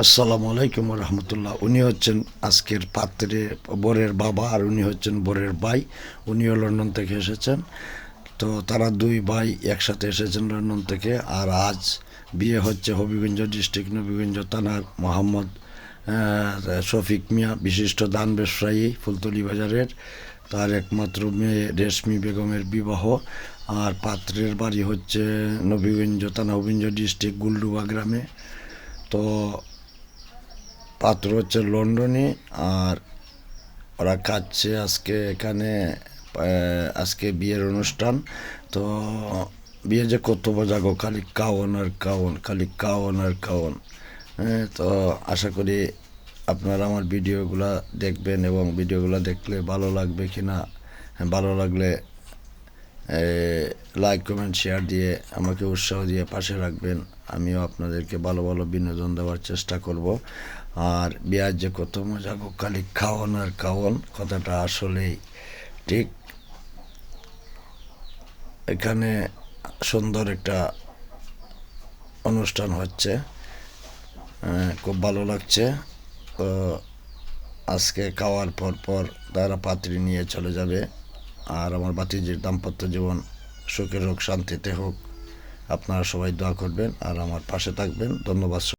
আসসালামু আলাইকুম রহমতুল্লাহ। উনি হচ্ছেন আজকের পাত্রে বরের বাবা, আর উনি হচ্ছেন বরের ভাই। উনিও লন্ডন থেকে এসেছেন। তো তারা দুই ভাই একসাথে এসেছেন লন্ডন থেকে। আর আজ বিয়ে হচ্ছে হবিগঞ্জ ডিস্ট্রিক্ট নবীগঞ্জ থানার মোহাম্মদ শফিক মিয়া, বিশিষ্ট ধান ব্যবসায়ী, ফুলতলি বাজারের। তার একমাত্র মেয়ে রেশমি বেগমের বিবাহ। আর পাত্রের বাড়ি হচ্ছে নবীগঞ্জ থানা, হবিগঞ্জ ডিস্ট্রিক্ট গুলডুবা গ্রামে। তো পাত্র হচ্ছে লন্ডনে, আর ওরা খাচ্ছে আজকে এখানে। আজকে বিয়ের অনুষ্ঠান। তো বিয়ে যে কত মজা গো, খালি কাওন আর কাওন, খালি কাওন আর কাওন। হ্যাঁ, তো আশা করি আপনারা আমার ভিডিওগুলো দেখবেন, এবং ভিডিওগুলো দেখলে ভালো লাগবে কিনা, ভালো লাগলে লাইক কমেন্ট শেয়ার দিয়ে আমাকে উৎসাহ দিয়ে পাশে রাখবেন। আমিও আপনাদেরকে ভালো ভালো বিনোদন দেওয়ার চেষ্টা করব। আর বিয়ার যে কত মজা গো, খালি খাওয়ান আর খাওয়ান, কথাটা আসলেই ঠিক। এখানে সুন্দর একটা অনুষ্ঠান হচ্ছে, খুব ভালো লাগছে। তো আজকে খাওয়ার পর পর তারা পাত্রী নিয়ে চলে যাবে। আর আমার ভাতিজির দাম্পত্য জীবন সুখের হোক, শান্তিতে হোক। আপনারা সবাই দোয়া করবেন আর আমার পাশে থাকবেন। ধন্যবাদ।